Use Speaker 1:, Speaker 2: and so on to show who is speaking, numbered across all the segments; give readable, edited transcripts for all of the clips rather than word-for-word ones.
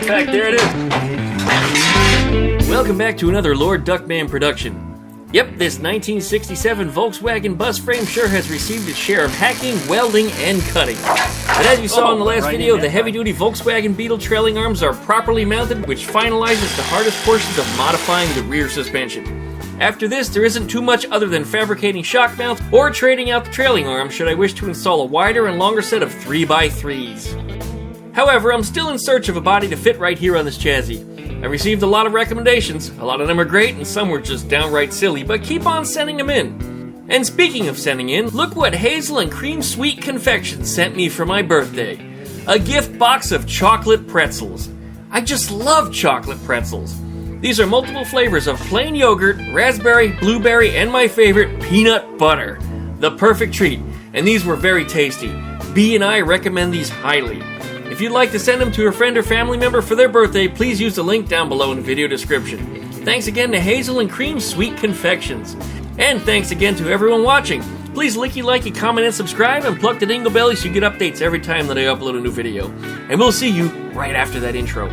Speaker 1: fact, there it is. Welcome back to another Lord Duckman production. Yep, this 1967 Volkswagen bus frame sure has received its share of hacking, welding, and cutting. But as you saw in the last video, the heavy-duty Volkswagen Beetle trailing arms are properly mounted, which finalizes the hardest portions of modifying the rear suspension. After this, there isn't too much other than fabricating shock mounts or trading out the trailing arm should I wish to install a wider and longer set of 3x3s. However, I'm still in search of a body to fit right here on this chassis. I received a lot of recommendations, a lot of them are great and some were just downright silly, but keep on sending them in. And speaking of sending in, look what Hazel and Creme Sweet Confections sent me for my birthday. A gift box of chocolate pretzels. I just love chocolate pretzels. These are multiple flavors of plain yogurt, raspberry, blueberry, and my favorite, peanut butter. The perfect treat, and these were very tasty. B and I recommend these highly. If you'd like to send them to a friend or family member for their birthday, please use the link down below in the video description. Thanks again to Hazel and Creme Sweet Confections. And thanks again to everyone watching. Please licky, likey, comment, and subscribe, and plug the dingle belly so you get updates every time that I upload a new video. And we'll see you right after that intro.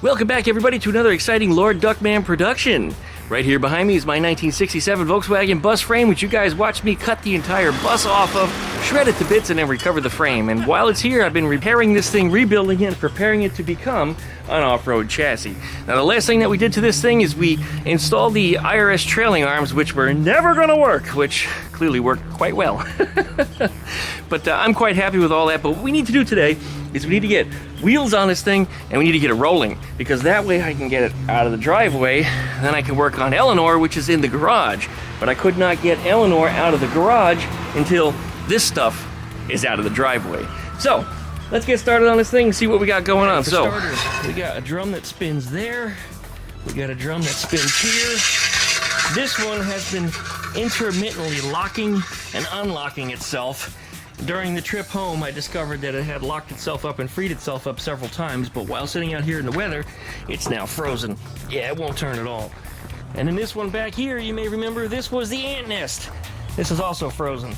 Speaker 1: Welcome back, everybody, to another exciting Lord Duckman production. Right here behind me is my 1967 Volkswagen bus frame, which you guys watched me cut the entire bus off of, shred it to bits, and then recover the frame. And while it's here, I've been repairing this thing, rebuilding it, and preparing it to become an off-road chassis. Now, the last thing that we did to this thing is we installed the IRS trailing arms, which were never going to work, which clearly worked quite well. But I'm quite happy with all that. But what we need to do today is we need to get wheels on this thing, and we need to get it rolling, because that way I can get it out of the driveway, then I can work on Eleanor, which is in the garage. But I could not get Eleanor out of the garage until this stuff is out of the driveway. So, let's get started on this thing and see what we got going on. So, we got a drum that spins there, we got a drum that spins here. This one has been intermittently locking and unlocking itself. During the trip home, I discovered that it had locked itself up and freed itself up several times, but while sitting out here in the weather, it's now frozen. Yeah, it won't turn at all. And then this one back here, you may remember, this was the ant nest. This is also frozen,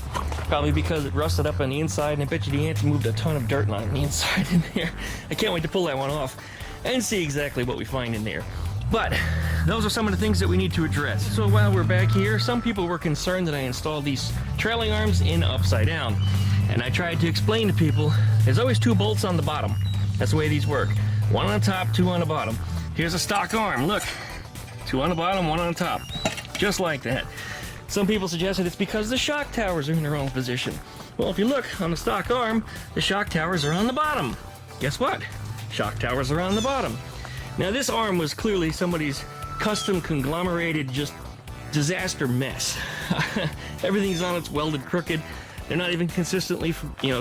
Speaker 1: probably because it rusted up on the inside, and I bet you the ants moved a ton of dirt on the inside in there. I can't wait to pull that one off and see exactly what we find in there. But those are some of the things that we need to address. So while we're back here, some people were concerned that I installed these trailing arms in upside down. And I tried to explain to people, there's always two bolts on the bottom. That's the way these work. One on the top, two on the bottom. Here's a stock arm, look. Two on the bottom, one on the top. Just like that. Some people suggested it's because the shock towers are in the wrong position. Well, if you look on the stock arm, the shock towers are on the bottom. Guess what? Shock towers are on the bottom. Now this arm was clearly somebody's custom conglomerated just disaster mess. Everything's on its welded crooked. They're not even consistently,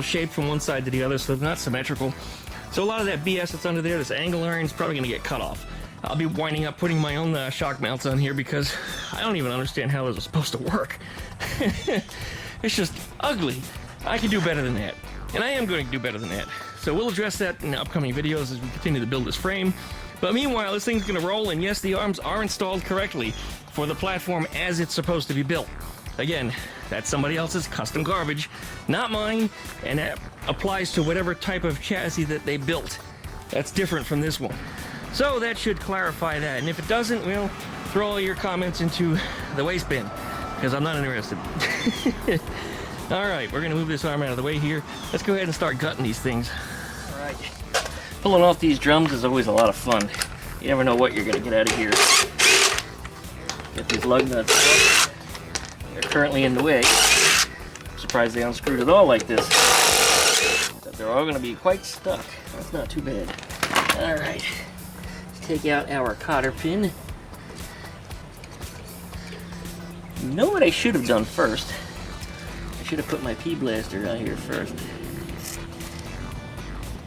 Speaker 1: shaped from one side to the other, so they're not symmetrical. So a lot of that BS that's under there, this angle iron, is probably going to get cut off. I'll be winding up putting my own shock mounts on here because I don't even understand how those are supposed to work. It's just ugly. I can do better than that. And I am going to do better than that. So we'll address that in the upcoming videos as we continue to build this frame. But meanwhile, this thing's going to roll, and yes, the arms are installed correctly for the platform as it's supposed to be built. Again, that's somebody else's custom garbage, not mine, and that applies to whatever type of chassis that they built. That's different from this one. So that should clarify that, and if it doesn't, well, throw all your comments into the waste bin, because I'm not interested. Alright, we're going to move this arm out of the way here. Let's go ahead and start gutting these things. Alright. Pulling off these drums is always a lot of fun. You never know what you're going to get out of here. Get these lug nuts out. They're currently in the way. I'm surprised they unscrewed it all like this. But they're all going to be quite stuck. That's not too bad. Alright. Let's take out our cotter pin. You know what I should have done first? I should have put my P-blaster out here first.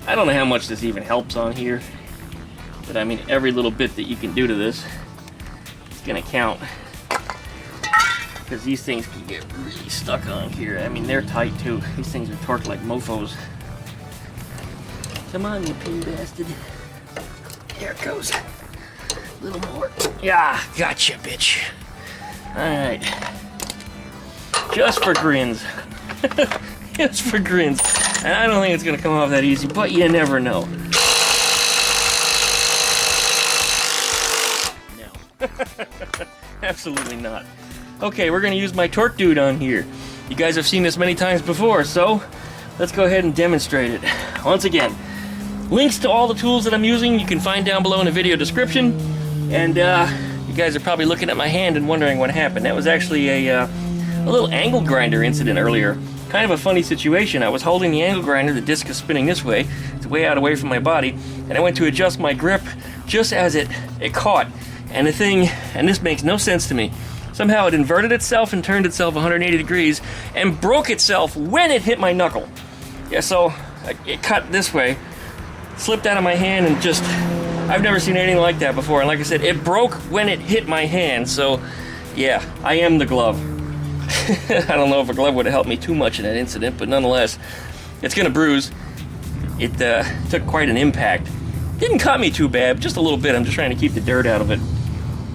Speaker 1: I don't know how much this even helps on here, but I mean every little bit that you can do to this is gonna count, because these things can get really stuck on here. I mean, they're tight too. These things are torqued like mofos. Come on, you pin bastard. There it goes. A little more. Yeah, gotcha, bitch. Alright. Just for grins. Just for grins. And I don't think it's gonna come off that easy, but you never know. No. Absolutely not. Okay, we're gonna use my torque dude on here. You guys have seen this many times before, so let's go ahead and demonstrate it. Once again, links to all the tools that I'm using you can find down below in the video description. And you guys are probably looking at my hand and wondering what happened. That was actually a little angle grinder incident earlier. Kind of a funny situation. I was holding the angle grinder, the disc is spinning this way, it's way out away from my body, and I went to adjust my grip just as it caught. And the thing, and this makes no sense to me, somehow it inverted itself and turned itself 180 degrees and broke itself when it hit my knuckle. Yeah, so it cut this way, slipped out of my hand, and just, I've never seen anything like that before. And like I said, it broke when it hit my hand, so yeah, I am the glove. I don't know if a glove would have helped me too much in that incident, but nonetheless, it's gonna bruise. It took quite an impact. Didn't cut me too bad, just a little bit. I'm just trying to keep the dirt out of it.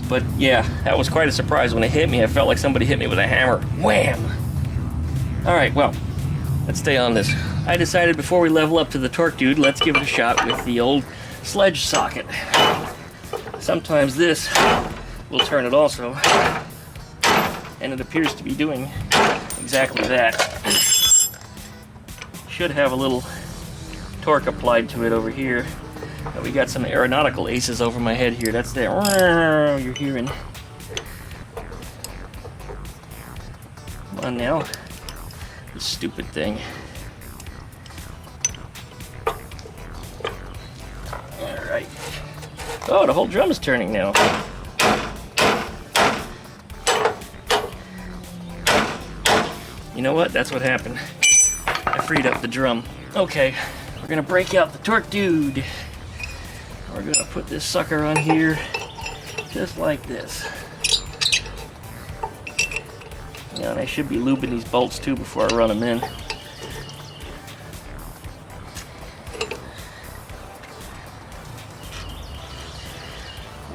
Speaker 1: But yeah, that was quite a surprise when it hit me. I felt like somebody hit me with a hammer. Wham! Alright, well, let's stay on this. I decided before we level up to the torque dude, let's give it a shot with the old sledge socket. Sometimes this will turn it also. And it appears to be doing exactly that. Should have a little torque applied to it over here. We got some aeronautical aces over my head here. That's there. You're hearing. Come on now. This stupid thing. Alright. Oh, the whole drum is turning now. You know what? That's what happened. I freed up the drum. Okay, we're gonna break out the torque dude. We're gonna put this sucker on here just like this. Yeah, and I should be lubing these bolts too before I run them in.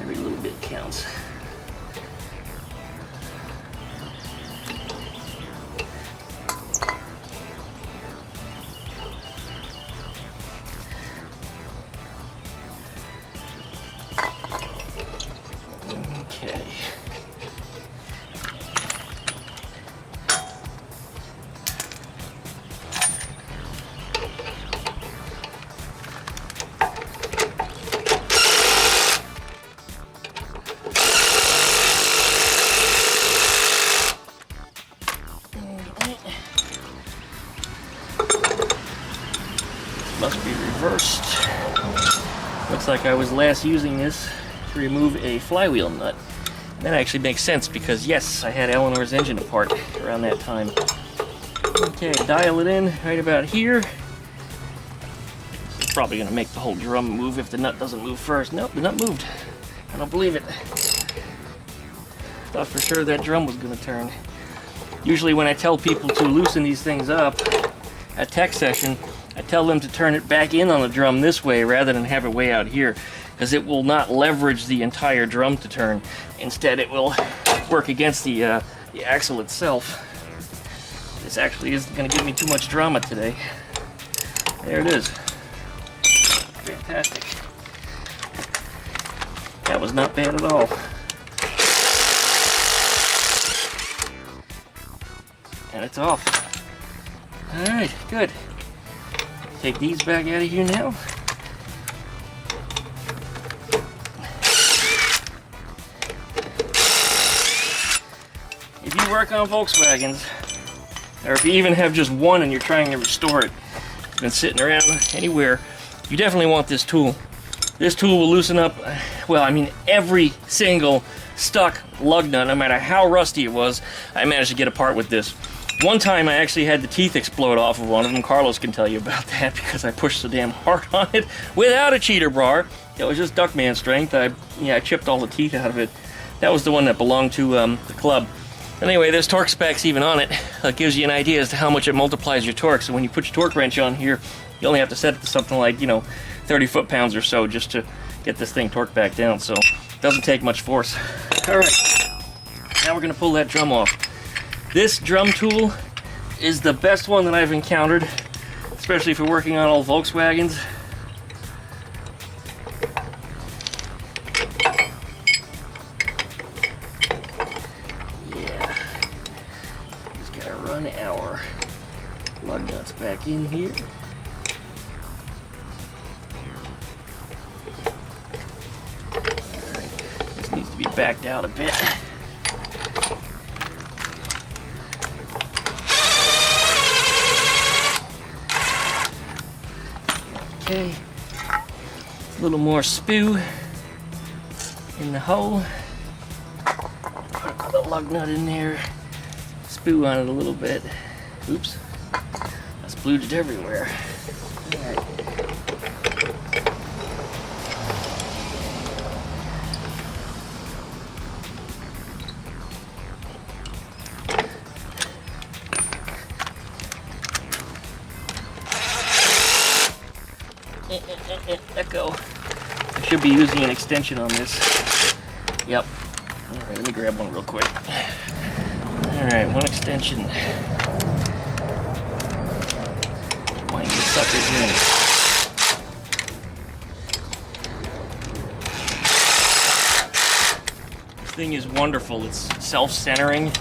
Speaker 1: Every little bit counts. Okay. Must be reversed. Looks like I was last using this to remove a flywheel nut. And that actually makes sense because yes, I had Eleanor's engine apart around that time. Okay, dial it in right about here. It's probably gonna make the whole drum move if the nut doesn't move first. Nope, the nut moved. I don't believe it. Thought for sure that drum was gonna turn. Usually when I tell people to loosen these things up at tech session, I tell them to turn it back in on the drum this way rather than have it way out here, because it will not leverage the entire drum to turn. Instead, it will work against the axle itself. This actually isn't going to give me too much drama today. There it is. Fantastic. That was not bad at all. And it's off. Alright, good. Take these back out of here now. If you work on Volkswagens, or if you even have just one and you're trying to restore it, it's been sitting around anywhere, you definitely want this tool. This tool will loosen up, well, I mean, every single stuck lug nut, no matter how rusty it was, I managed to get apart with this. One time I actually had the teeth explode off of one of them. Carlos can tell you about that because I pushed so damn hard on it without a cheater bar. It was just Duckman strength. I chipped all the teeth out of it. That was the one that belonged to the club. Anyway, there's torque specs even on it. That gives you an idea as to how much it multiplies your torque. So when you put your torque wrench on here, you only have to set it to something like, 30 foot-pounds or so just to get this thing torqued back down. So it doesn't take much force. All right, now we're gonna pull that drum off. This drum tool is the best one that I've encountered, especially for working on old Volkswagens. Yeah, just gotta run our lug nuts back in here. Alright, this needs to be backed out a bit. Okay, a little more spoo in the hole. Put the lug nut in there, spoo on it a little bit. Oops, I splooged everywhere. All right. Let go. I should be using an extension on this. Yep. Alright, let me grab one real quick. Alright, one extension. Wind the suckers in. This thing is wonderful. It's self-centering.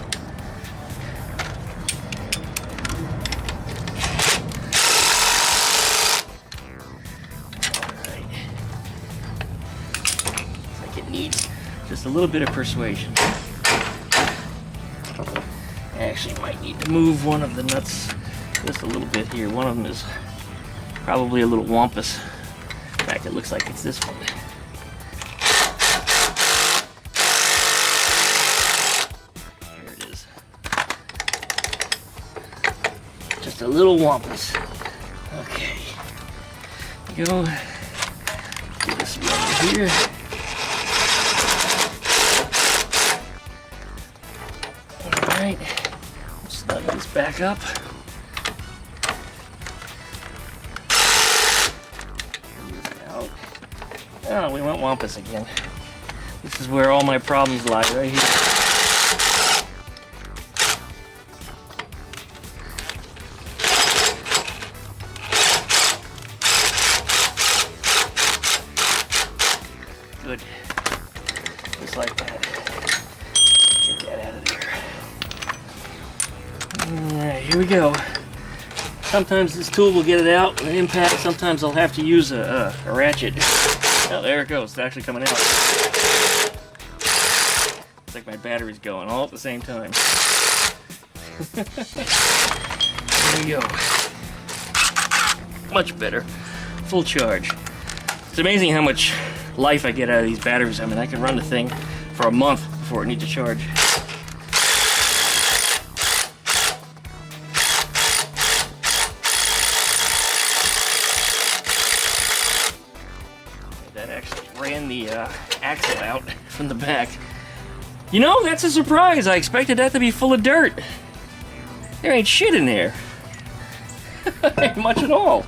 Speaker 1: Needs just a little bit of persuasion. I actually might need to move one of the nuts just a little bit here. One of them is probably a little wampus. In fact, it looks like it's this one. There it is. Just a little wampus. Okay. Go. Get this one here. Alright, we'll snug this back up. Oh, we went wampus again. This is where all my problems lie, right here. Good. Just like that. Get that out of there. Alright, here we go. Sometimes this tool will get it out with an impact. Sometimes I'll have to use a ratchet. Oh, there it goes. It's actually coming out. It's like my battery's going all at the same time. There we go. Much better. Full charge. It's amazing how much life I get out of these batteries. I mean, I can run the thing for a month before it needs a charge. That actually ran the axle out from the back. You know, that's a surprise. I expected that to be full of dirt. There ain't shit in there. Ain't much at all.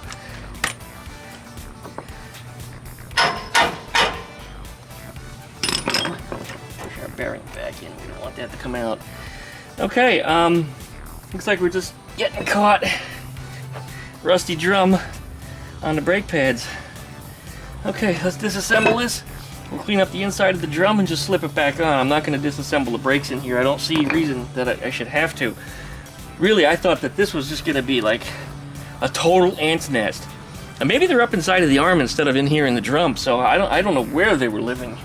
Speaker 1: Push our bearing back in. We don't want that to come out. Okay, looks like we're just getting caught. Rusty drum on the brake pads. Okay, let's disassemble this. We'll clean up the inside of the drum and just slip it back on. I'm not going to disassemble the brakes in here. I don't see a reason that I should have to. Really, I thought that this was just going to be like a total ant's nest. And maybe they're up inside of the arm instead of in here in the drum, so I don't know where they were living.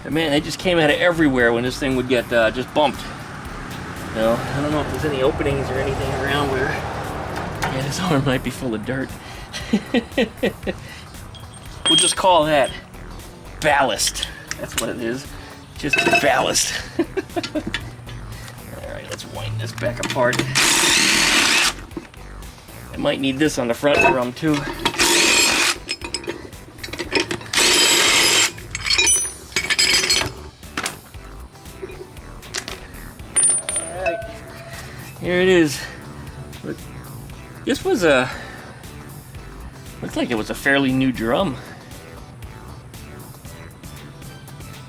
Speaker 1: But man, they just came out of everywhere when this thing would get just bumped. You know, I don't know if there's any openings or anything around where... Yeah, this arm might be full of dirt. We'll just call that ballast. That's what it is. Just ballast. Alright, let's wind this back apart. I might need this on the front drum too. Here it is. This was a... looks like it was a fairly new drum.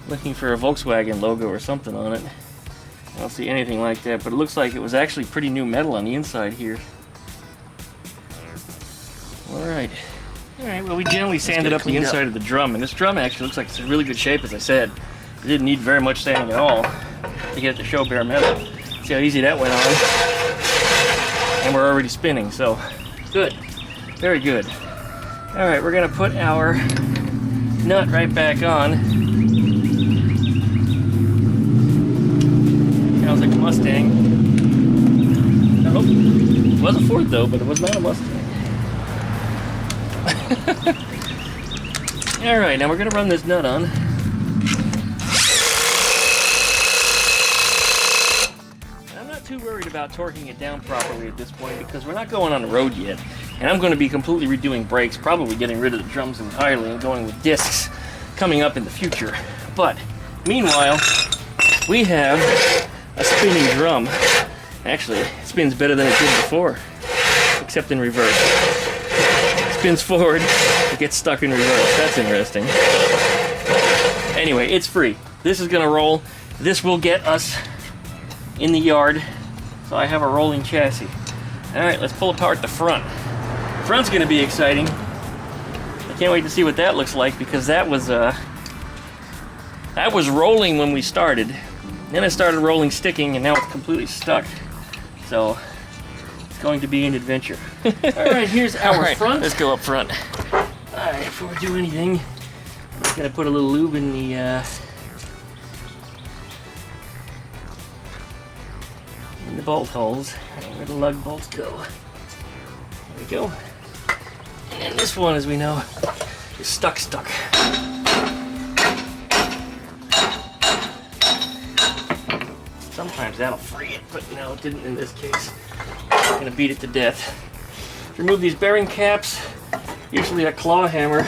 Speaker 1: Looking for a Volkswagen logo or something on it. I don't see anything like that, but it looks like it was actually pretty new metal on the inside here. Alright. Alright, well we generally sanded up the inside of the drum, and this drum actually looks like it's in really good shape, as I said. It didn't need very much sanding at all to get it to show bare metal. See how easy that went on? And we're already spinning, so good. Very good. Alright, we're gonna put our nut right back on. Sounds like a Mustang. Oh, it was a Ford though, but it was not a Mustang. Alright, now we're gonna run this nut on. Too worried about torquing it down properly at this point because we're not going on the road yet, and I'm going to be completely redoing brakes, probably getting rid of the drums entirely and going with discs coming up in the future. But meanwhile, we have a spinning drum. Actually, it spins better than it did before, except in reverse. It spins forward, it gets stuck in reverse. That's interesting. Anyway, it's free. This is going to roll. This will get us in the yard. So I have a rolling chassis. Alright, let's pull apart the front. The front's going to be exciting. I can't wait to see what that looks like because that was rolling when we started. Then it started rolling sticking and now it's completely stuck. So it's going to be an adventure. Alright, here's our front. Let's go up front. Alright, before we do anything, I'm just going to put a little lube in the bolt holes. Where the lug bolts go. There we go. And this one, as we know, is stuck. Sometimes that'll free it, but no, it didn't in this case. I'm gonna beat it to death. Remove these bearing caps. Usually a claw hammer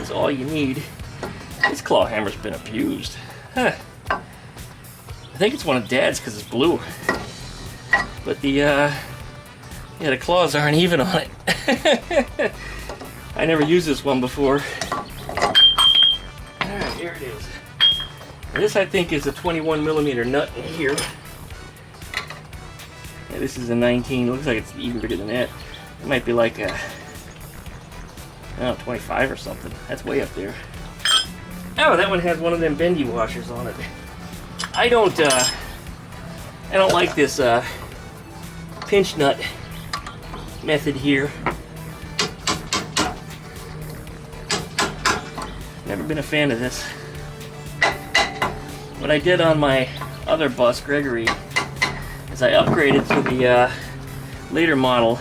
Speaker 1: is all you need. This claw hammer's been abused. Huh. I think it's one of Dad's because it's blue. But the claws aren't even on it. I never used this one before. Alright, here it is. And this I think is a 21mm nut in here. Yeah, this is a 19. It looks like it's even bigger than that. It might be like a, I don't know, 25 or something. That's way up there. Oh, that one has one of them bendy washers on it. I don't like this pinch nut method here. Never been a fan of this. What I did on my other bus, Gregory, is I upgraded to the later model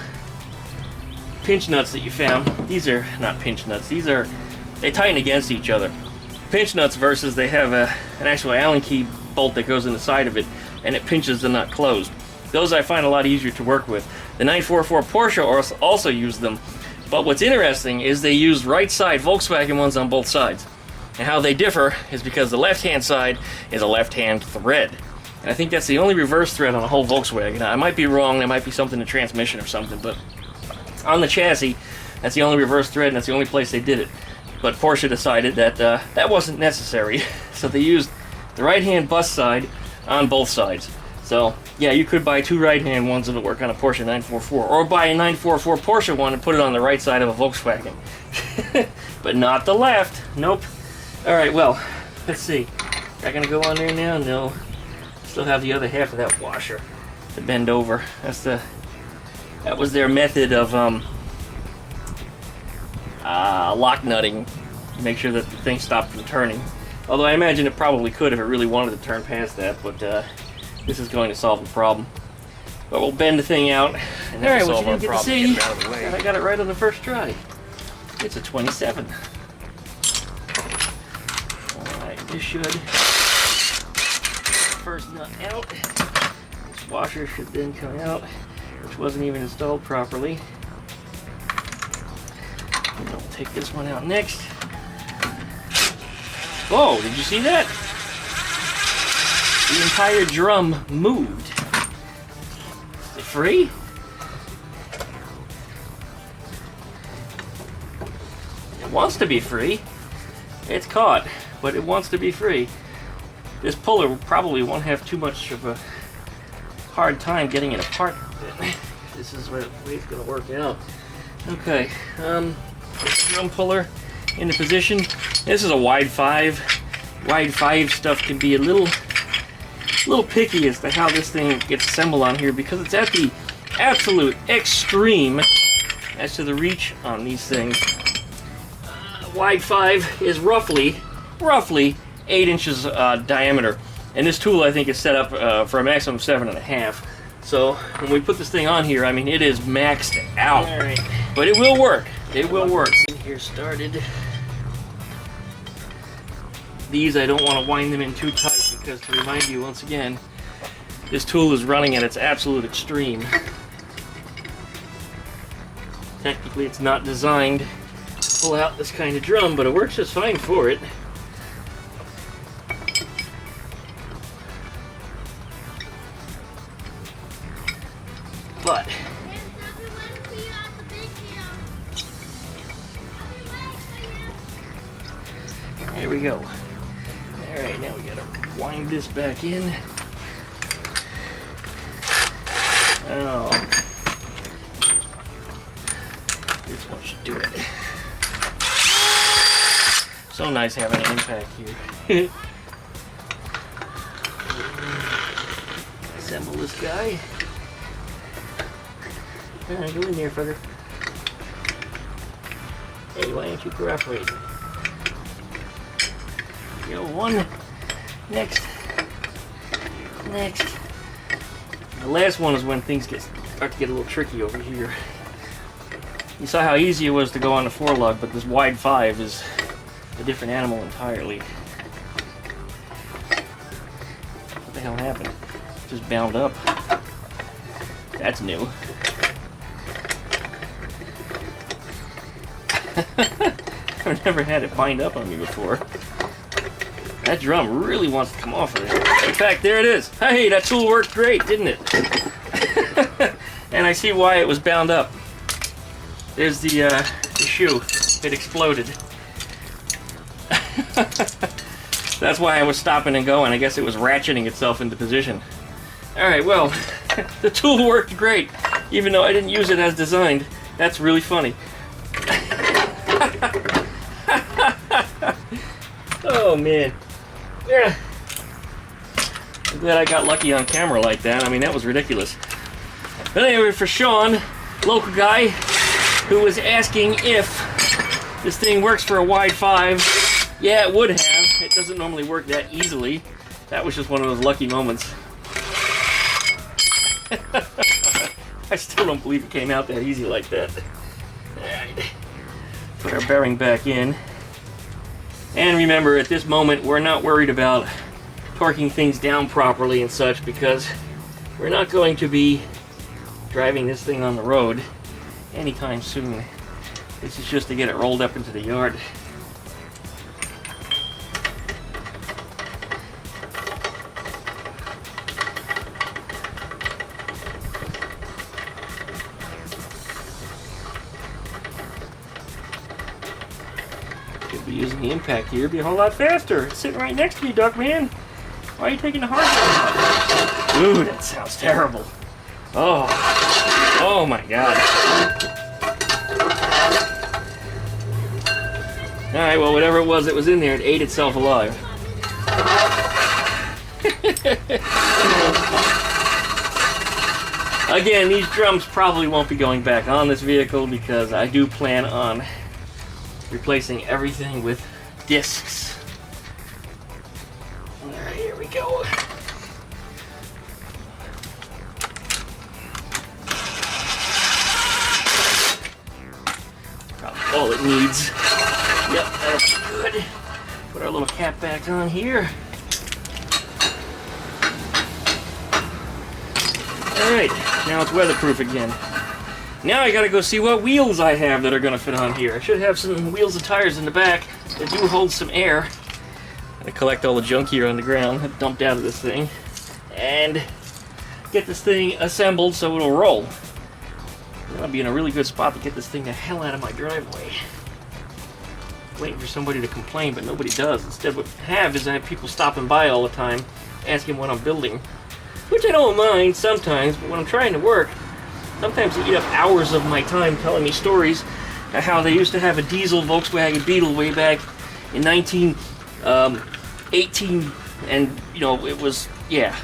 Speaker 1: pinch nuts that you found. These are not pinch nuts. They tighten against each other. Pinch nuts versus they have an actual Allen key bolt that goes in the side of it and it pinches the nut closed. Those I find a lot easier to work with. The 944 Porsche also used them, but what's interesting is they use right side Volkswagen ones on both sides. And how they differ is because the left hand side is a left hand thread. And I think that's the only reverse thread on a whole Volkswagen. Now, I might be wrong, there might be something in the transmission or something, but on the chassis, that's the only reverse thread and that's the only place they did it. But Porsche decided that that wasn't necessary, so they used the right-hand bus side on both sides. So, yeah, you could buy two right-hand ones that'll work on a Porsche 944, or buy a 944 Porsche one and put it on the right side of a Volkswagen. But not the left. Nope. Alright, well, let's see. Is that gonna go on there now? No. Still have the other half of that washer to bend over. That was their method of lock nutting to make sure that the thing stopped from turning. Although I imagine it probably could if it really wanted to turn past that, but this is going to solve the problem. But we'll bend the thing out, and then we'll solve our problem. Get it out of the way. And I got it right on the first try. It's a 27. Alright, this should. First nut out. This washer should then come out, which wasn't even installed properly. And I'll take this one out next. Whoa, did you see that? The entire drum moved. free? It wants to be free. It's caught, but it wants to be free. This puller probably won't have too much of a hard time getting it apart. This is where the way it's going to work out. Okay, drum puller into position. This is a wide 5. Wide 5 stuff can be a little picky as to how this thing gets assembled on here because it's at the absolute extreme as to the reach on these things. Wide 5 is roughly 8 inches diameter, and this tool I think is set up for a maximum of 7.5. So when we put this thing on here, I mean it is maxed out. All right. But it will work. It will work. Here started. These I don't want to wind them in too tight because, to remind you once again, this tool is running at its absolute extreme. Technically it's not designed to pull out this kind of drum, but it works just fine for it. But there we go. Alright, now we gotta wind this back in. Oh. This one should do it. So nice having an impact here. Assemble this guy. Alright, go in there, fucker. Hey, why don't you cooperate? Go one. Next. The last one is when things start to get a little tricky over here. You saw how easy it was to go on the 4-lug, but this wide 5 is a different animal entirely. What the hell happened? It just bound up. That's new. I've never had it bind up on me before. That drum really wants to come off of it. In fact, there it is. Hey, that tool worked great, didn't it? And I see why it was bound up. There's the shoe. It exploded. That's why I was stopping and going. I guess it was ratcheting itself into position. Alright, well, the tool worked great, even though I didn't use it as designed. That's really funny. Oh, man. Yeah. I'm glad I got lucky on camera like that. I mean, that was ridiculous. But anyway, for Sean, local guy, who was asking if this thing works for a wide 5, yeah, it would have. It doesn't normally work that easily. That was just one of those lucky moments. I still don't believe it came out that easy like that. Alright. Put our bearing back in. And remember, at this moment, we're not worried about torquing things down properly and such because we're not going to be driving this thing on the road anytime soon. This is just to get it rolled up into the yard. Could be using the impact here, be a whole lot faster. It's sitting right next to me, Duckman. Why are you taking the hard one? Ooh, that sounds terrible. Oh my God. Alright, well, whatever it was that was in there, it ate itself alive. Again, these drums probably won't be going back on this vehicle because I do plan on replacing everything with discs. Alright, here we go. Probably all it needs. Yep, that's good. Put our little cap back on here. Alright, now it's weatherproof again. Now I gotta go see what wheels I have that are gonna fit on here. I should have some wheels and tires in the back that do hold some air. I'm gonna collect all the junk here on the ground that dumped out of this thing. And get this thing assembled so it'll roll. I'll be in a really good spot to get this thing the hell out of my driveway. Waiting for somebody to complain, but nobody does. Instead, what I have is I have people stopping by all the time, asking what I'm building. Which I don't mind sometimes, but when I'm trying to work, sometimes they eat up hours of my time telling me stories of how they used to have a diesel Volkswagen Beetle way back in 1918, and you know, it was, yeah,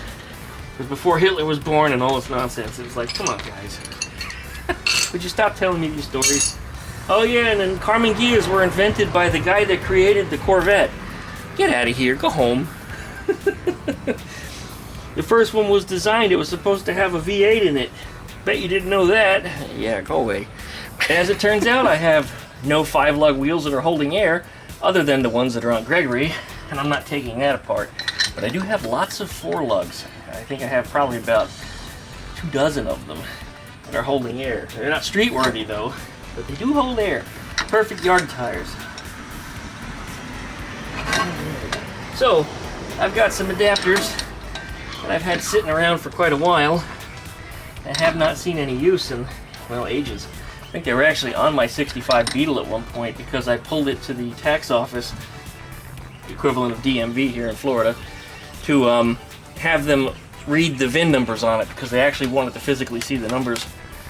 Speaker 1: it was before Hitler was born and all this nonsense. It was like, come on guys, would you stop telling me these stories? Oh yeah, and then Carmen Guillas were invented by the guy that created the Corvette. Get out of here, go home. The first one was designed, it was supposed to have a V8 in it. Bet you didn't know that. Yeah, go away. As it turns out, I have no 5-lug wheels that are holding air, other than the ones that are on Gregory, and I'm not taking that apart. But I do have lots of 4-lugs. I think I have probably about 24 of them that are holding air. They're not street worthy though, but they do hold air. Perfect yard tires. So, I've got some adapters that I've had sitting around for quite a while. I have not seen any use in, well, ages. I think they were actually on my 65 Beetle at one point because I pulled it to the tax office, the equivalent of DMV here in Florida, to have them read the VIN numbers on it because they actually wanted to physically see the numbers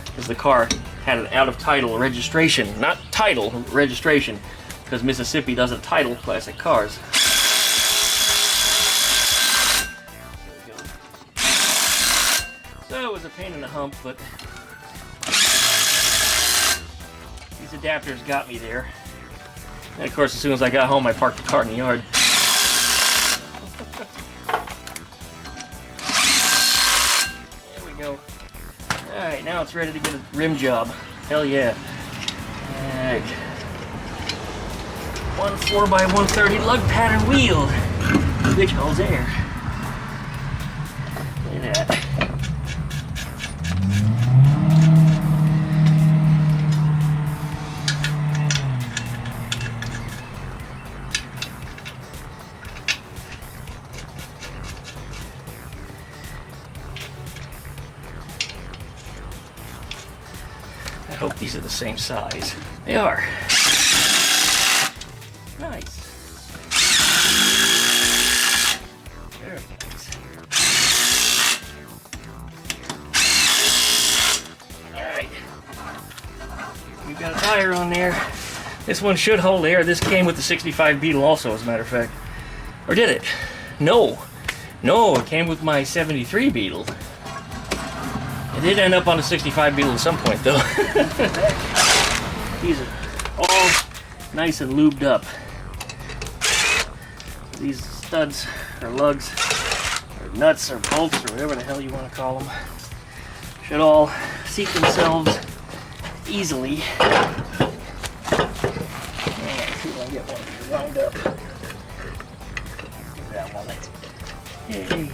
Speaker 1: because the car had an out-of-title registration. Not title, registration, because Mississippi doesn't title classic cars. So it was a pain in the hump, but these adapters got me there. And of course, as soon as I got home, I parked the car in the yard. There we go. Alright, now it's ready to get a rim job. Hell yeah. Alright. One 4x130 lug pattern wheel, which holds air. Look at that. I hope these are the same size. They are. Nice. Very nice. Alright. We've got a tire on there. This one should hold air. This came with the 65 Beetle also, as a matter of fact. Or did it? No. No, it came with my 73 Beetle. It did end up on a 65 Beetle at some point, though. These are all nice and lubed up. These studs, or lugs, or nuts, or bolts, or whatever the hell you want to call them, should all seat themselves easily. Man, see if I can get one of these lined up. Do that one. Yay.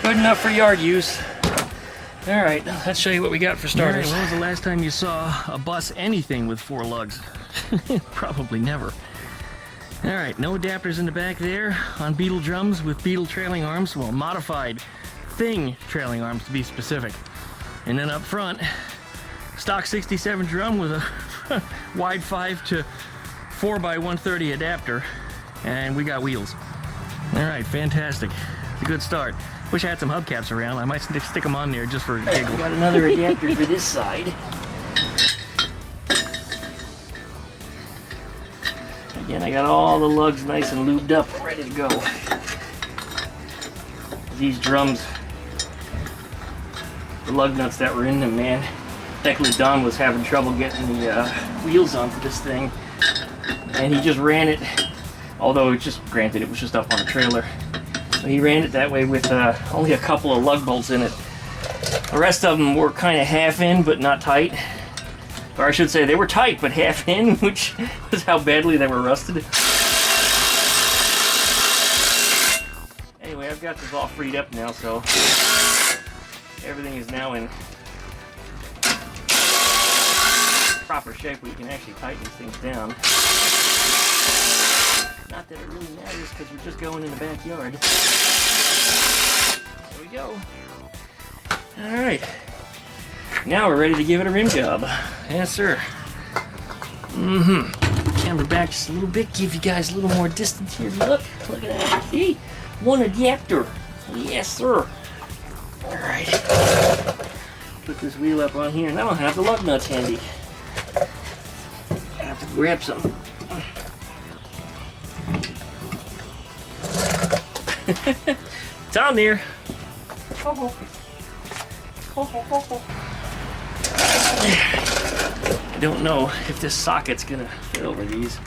Speaker 1: Good enough for yard use. Alright, let's show you what we got for starters. Right, when was the last time you saw a bus anything with 4 lugs? Probably never. Alright, no adapters in the back there on Beetle drums with Beetle trailing arms. Well, modified Thing trailing arms to be specific. And then up front, stock 67 drum with a wide 5 to 4x130 adapter. And we got wheels. Alright, fantastic. It's a good start. Wish I had some hubcaps around. I might stick them on there just for a giggle. Got another adapter for this side. Again, I got all the lugs nice and lubed up, ready to go. These drums the lug nuts that were in them, man. Thankfully Don was having trouble getting the wheels onto this thing, and he just ran it, although it just, granted, it was just up on a trailer. But he ran it that way with only a couple of lug bolts in it. The rest of them were kind of half in, but not tight. Or I should say, they were tight, but half in, which was how badly they were rusted. Anyway, I've got this all freed up now, so everything is now in proper shape where you can actually tighten these things down. Not that it really matters because we're just going in the backyard. There we go. Alright. Now we're ready to give it a rim job. Yes, sir. Camera back just a little bit, give you guys a little more distance here. Look at that. See? One adapter. Yes, sir. Alright. Put this wheel up on here, and I don't have the lug nuts handy. I have to grab some. It's on there. I don't know if this socket's gonna fit over these.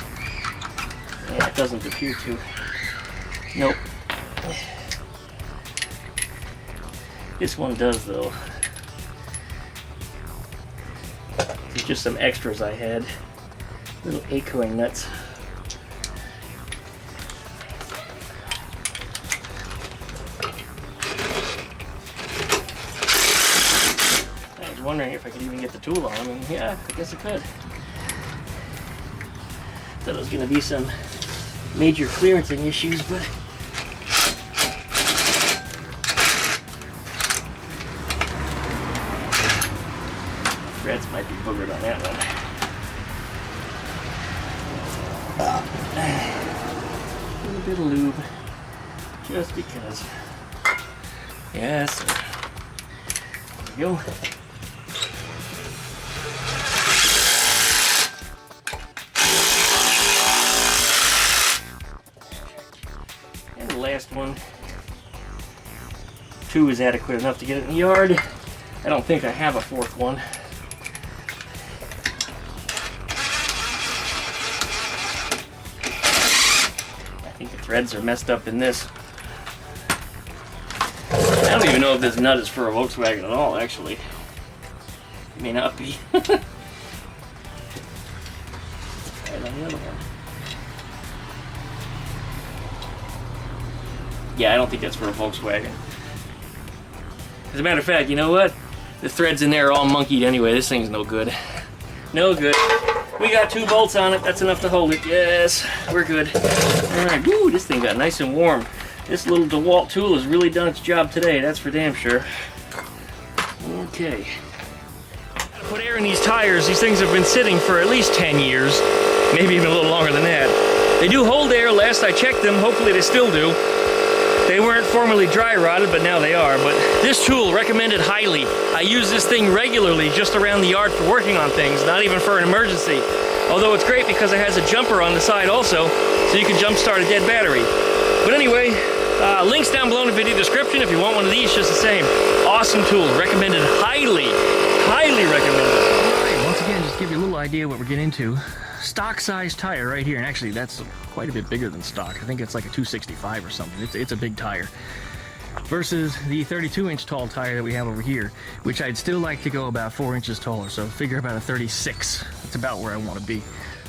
Speaker 1: Yeah, it doesn't appear to. Nope. This one does, though. There's just some extras I had. Little acorn nuts. Wondering if I could even get the tool on, and yeah, I guess I could. Thought it was going to be some major clearancing issues, but threads might be boogered on that one. A little bit of lube, just because. Yes, sir. There we go. Last one. 2 is adequate enough to get it in the yard. I don't think I have a 4th one. I think the threads are messed up in this. I don't even know if this nut is for a Volkswagen at all, actually. It may not be. Right on the other one. Yeah, I don't think that's for a Volkswagen. As a matter of fact, you know what? The threads in there are all monkeyed anyway. This thing's no good. No good. We got 2 bolts on it. That's enough to hold it. Yes, we're good. Alright, woo, this thing got nice and warm. This little DeWalt tool has really done its job today. That's for damn sure. Okay. Put air in these tires. These things have been sitting for at least 10 years. Maybe even a little longer than that. They do hold air. Last I checked them. Hopefully they still do. They weren't formerly dry rotted, but now they are. But this tool, recommended highly. I use this thing regularly just around the yard for working on things, not even for an emergency. Although it's great because it has a jumper on the side also, so you can jump start a dead battery. But anyway, links down below in the video description if you want one of these just the same. Awesome tool, recommended highly, highly recommended. All right, once again, just to give you a little idea what we're getting into. Stock size tire right here, and actually that's quite a bit bigger than stock. I think it's like a 265 or something. It's a big tire. Versus the 32-inch tall tire that we have over here, which I'd still like to go about 4 inches taller, so figure about a 36. That's about where I want to be.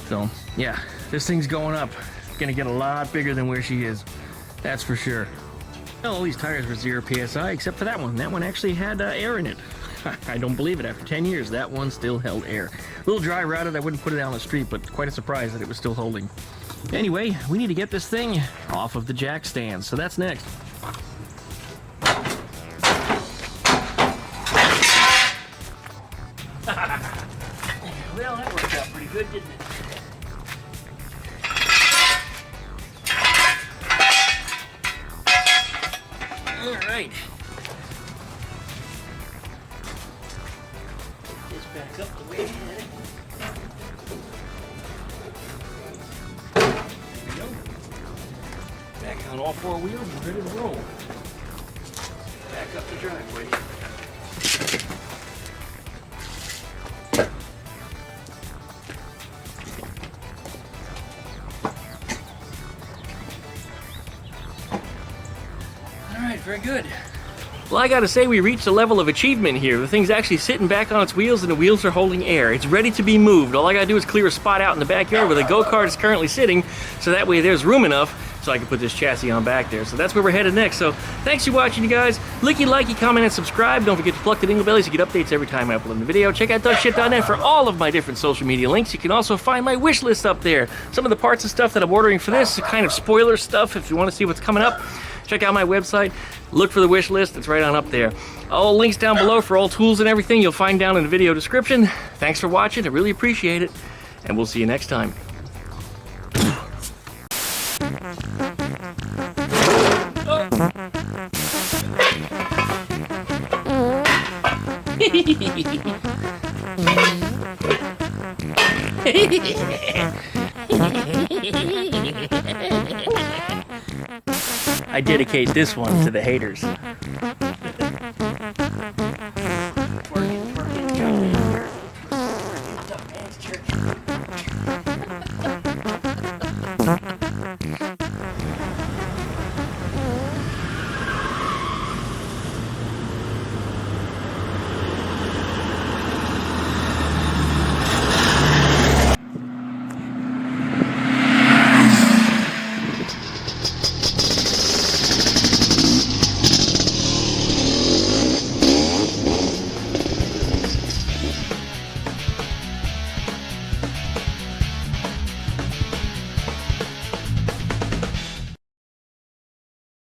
Speaker 1: So yeah, this thing's going up. It's gonna get a lot bigger than where she is. That's for sure. Well, all these tires were 0 PSI except for that one. That one actually had air in it. I don't believe it. After 10 years, that one still held air. A little dry rotted. I wouldn't put it out on the street, but quite a surprise that it was still holding. Anyway, we need to get this thing off of the jack stands, so that's next. Well, that worked out pretty good, didn't it? All right. Back up the way it had it. There we go. Back on all 4 wheels and ready to roll. Back up the driveway. Very good. Well, I gotta say, we reached a level of achievement here. The thing's actually sitting back on its wheels and the wheels are holding air. It's ready to be moved. All I gotta do is clear a spot out in the backyard where the go-kart is currently sitting, so that way there's room enough so I can put this chassis on back there. So that's where we're headed next. So thanks for watching, you guys. Likey, comment, and subscribe. Don't forget to pluck the dingle belly so you get updates every time I upload a video. Check out duckshit.net for all of my different social media links. You can also find my wish list up there. Some of the parts and stuff that I'm ordering for this is kind of spoiler stuff. If you want to see what's coming up, check out my website. Look for the wish list. It's right on up there. All links down below for all tools and everything you'll find down in the video description. Thanks for watching. I really appreciate it. And we'll see you next time. I dedicate this one to the haters.